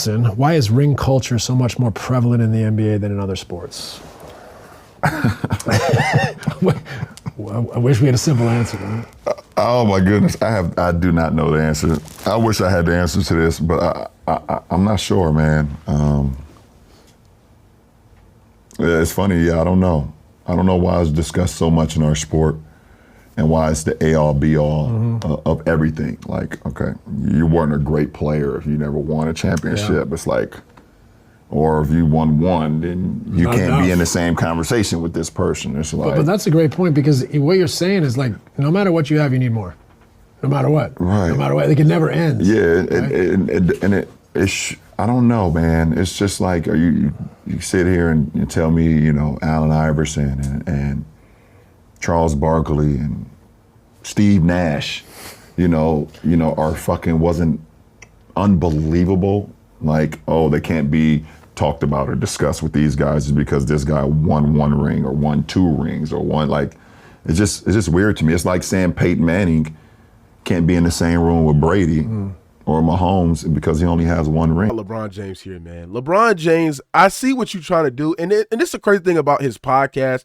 Wilson, why is ring culture so much more prevalent in the NBA than in other sports? I wish we had a simple answer. Right? Oh my goodness, I do not know the answer. I wish I had the answer to this, but I'm not sure, man. It's funny, yeah, I don't know. I don't know why it's discussed so much in our sport and why it's the A-all, B-all of everything. Like, okay, you weren't a great player if you never won a championship. It's like, or if you won one, then you can't be in the same conversation with this person. It's like, but that's a great point, because what you're saying is like, no matter what you have, you need more. No matter what. Right. No matter what, like it never ends. Yeah, right? I don't know, man. It's just like you sit here and you tell me, you know, Allen Iverson and Charles Barkley and Steve Nash, you know, are fucking wasn't unbelievable. Like, oh, they can't be talked about or discussed with these guys just because this guy won one ring or won two rings or one, like, it's just weird to me. It's like saying Peyton Manning can't be in the same room with Brady or Mahomes because he only has one ring. LeBron James here, man. LeBron James, I see what you're trying to do. And this is the crazy thing about his podcast.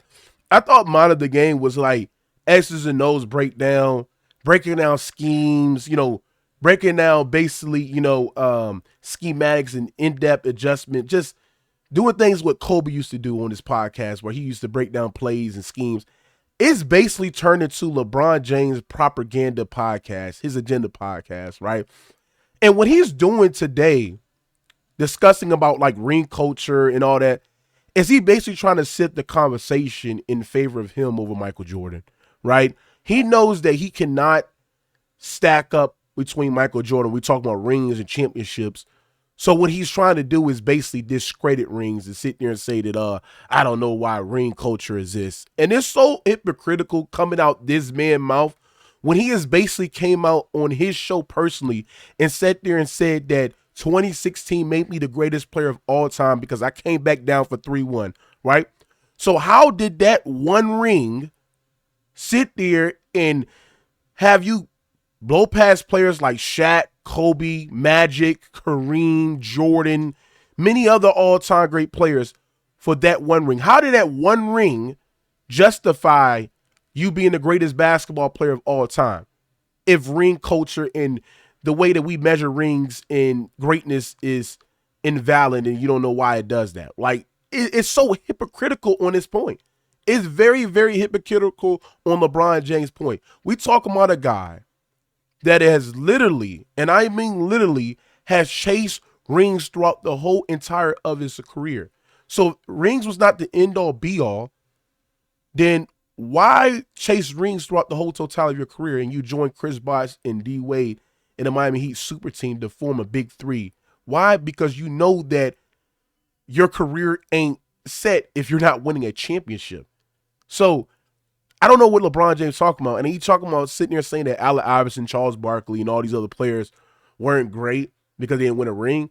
I thought Mind of the Game was like X's and O's breaking down schemes, you know, breaking down basically, you know, schematics and in-depth adjustment, just doing things what Kobe used to do on his podcast where he used to break down plays and schemes. It's basically turned into LeBron James propaganda podcast, his agenda podcast, right? And what he's doing today, discussing about like ring culture and all that, is he basically trying to set the conversation in favor of him over Michael Jordan, right? He knows that he cannot stack up between Michael Jordan. We talk about rings and championships. So what he's trying to do is basically discredit rings and sit there and say that, I don't know why ring culture exists. And it's so hypocritical coming out this man's mouth when he has basically came out on his show personally and sat there and said that 2016 made me the greatest player of all time because I came back down for 3-1, right? So how did that one ring sit there and have you blow past players like Shaq, Kobe, Magic, Kareem, Jordan, many other all-time great players for that one ring? How did that one ring justify you being the greatest basketball player of all time if ring culture and the way that we measure rings and greatness is invalid and you don't know why it does that? Like, it's so hypocritical on this point. It's very, very hypocritical on LeBron James' point. We talk about a guy that has literally, and I mean literally, has chased rings throughout the whole entire of his career. So if rings was not the end-all, be-all, then why chase rings throughout the whole totality of your career and you join Chris Bosh and D. Wade in the Miami Heat super team to form a big three? Why? Because you know that your career ain't set if you're not winning a championship. So I don't know what LeBron James talking about. And he talking about sitting there saying that Allen Iverson, Charles Barkley, and all these other players weren't great because they didn't win a ring.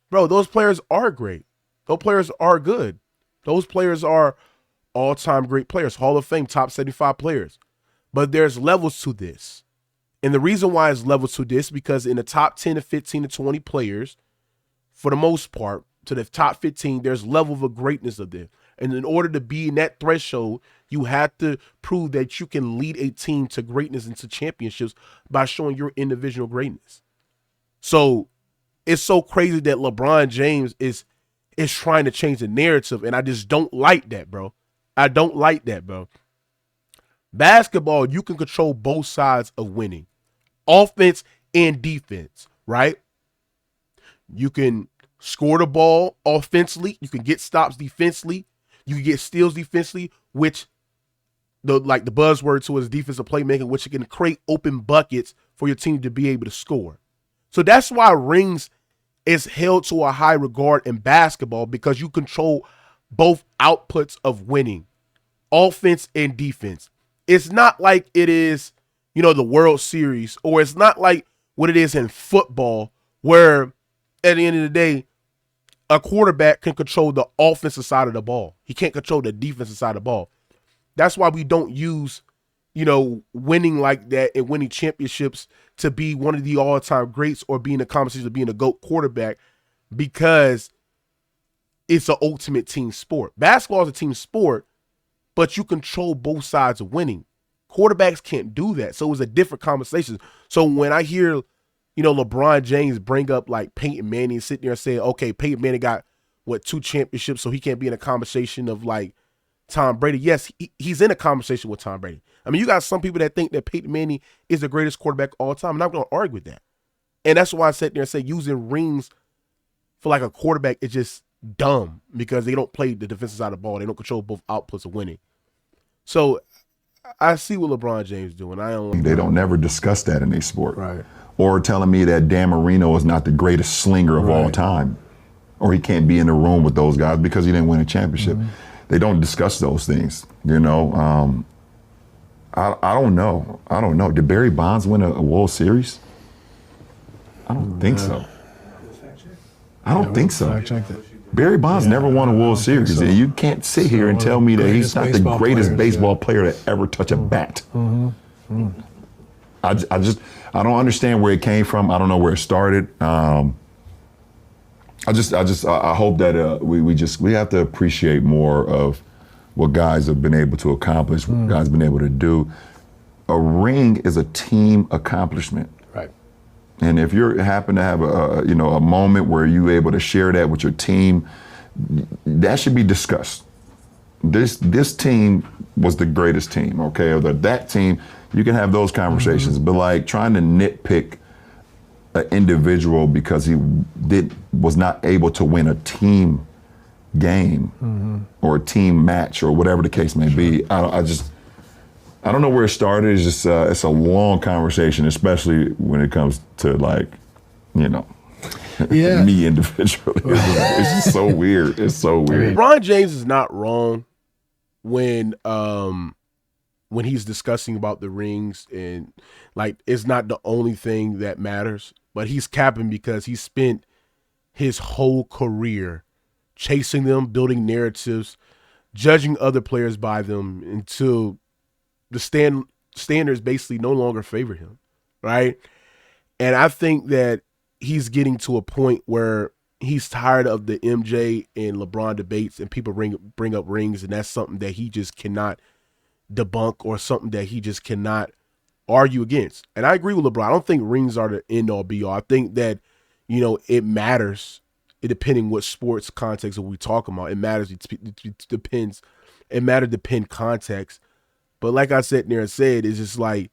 Bro, those players are great. Those players are good. Those players are all-time great players, Hall of Fame, top 75 players. But there's levels to this. And the reason why it's levels to this, because in the top 10 to 15 to 20 players, for the most part, to the top 15, there's level of greatness of this. And in order to be in that threshold, you have to prove that you can lead a team to greatness and to championships by showing your individual greatness. So it's so crazy that LeBron James is trying to change the narrative, and I just don't like that, bro. I don't like that, bro. Basketball, you can control both sides of winning, offense and defense, right? You can score the ball offensively. You can get stops defensively. You can get steals defensively, which the buzzword to is defensive playmaking, which you can create open buckets for your team to be able to score. So that's why rings is held to a high regard in basketball, because you control both outputs of winning, offense and defense. It's not like it is, the World Series, or it's not like what it is in football, where at the end of the day, a quarterback can control the offensive side of the ball. He can't control the defensive side of the ball. That's why we don't use, winning like that and winning championships to be one of the all-time greats or being a conversation of being a GOAT quarterback. because it's an ultimate team sport. Basketball is a team sport, but you control both sides of winning. Quarterbacks can't do that. So it was a different conversation. So when I hear, LeBron James bring up like Peyton Manning sitting there and saying, okay, Peyton Manning got 2 championships, so he can't be in a conversation of like Tom Brady. Yes, he's in a conversation with Tom Brady. I mean, you got some people that think that Peyton Manning is the greatest quarterback of all time. I'm not going to argue with that. And that's why I sat there and say using rings for like a quarterback is just dumb because they don't play the defensive side of the ball. They don't control both outputs of winning. So I see what LeBron James doing. They don't never discuss that in their sport. Right. Or telling me that Dan Marino is not the greatest slinger of all time. Or he can't be in the room with those guys because he didn't win a championship. They don't discuss those things, I don't know. Did Barry Bonds win a World Series? I don't think so. I don't think so. Barry Bonds never won a World Series. So. And you can't sit here and tell me that he's not the greatest baseball player to ever touch a bat. I don't understand where it came from. I don't know where it started. I hope that we have to appreciate more of what guys have been able to accomplish, what guys have been able to do. A ring is a team accomplishment. Right. And if you happen to have a moment where you're able to share that with your team, that should be discussed. This team was the greatest team, okay? Or that team, you can have those conversations. But like trying to nitpick an individual because he was not able to win a team game or a team match or whatever the case may be. I don't know where it started. It's just it's a long conversation, especially when it comes to me individually. It's just so weird. It's so weird. LeBron James is not wrong when he's discussing about the rings and like it's not the only thing that matters. But he's capping because he spent his whole career chasing them, building narratives, judging other players by them until the standards basically no longer favor him, right? And I think that he's getting to a point where he's tired of the MJ and LeBron debates and people bring up rings, and that's something that he just cannot debunk or something that he just cannot argue against. And I agree with LeBron. I don't think rings are the end all be all. I think that, it matters. It depending what sports context are we talking about. It matters. It depends. It matters depend context. But like I said there and said, it's just like,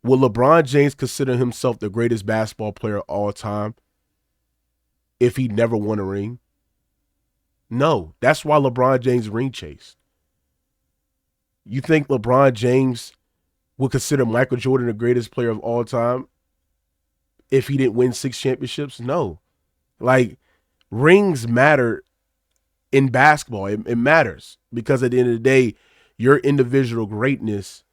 will LeBron James consider himself the greatest basketball player of all time if he never won a ring? No. That's why LeBron James ring chased. You think LeBron James would consider Michael Jordan the greatest player of all time if he didn't win 6 championships? No. Like, rings matter in basketball. It matters because at the end of the day, your individual greatness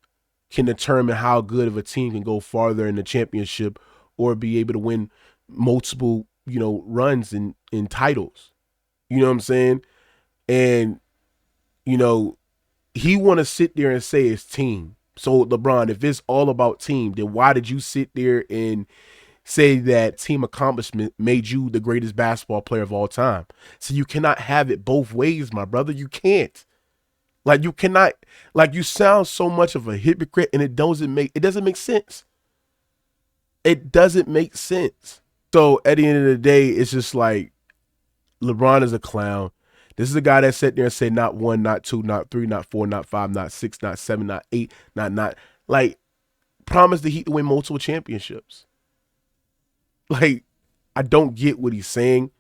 can determine how good of a team can go farther in the championship or be able to win multiple, runs in titles. You know what I'm saying? And, he want to sit there and say it's team. So LeBron, if it's all about team, then why did you sit there and say that team accomplishment made you the greatest basketball player of all time? So you cannot have it both ways, my brother. You can't. Like you cannot, like you sound so much of a hypocrite and it doesn't make sense. It doesn't make sense. So at the end of the day, it's just like LeBron is a clown. This is a guy that sat there and said not 1, not 2, not 3, not 4, not 5, not 6, not 7, not 8, not like promised the Heat to win multiple championships. Like, I don't get what he's saying.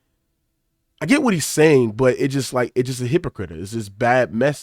I get what he's saying, but it's just a hypocrite. It's just bad message.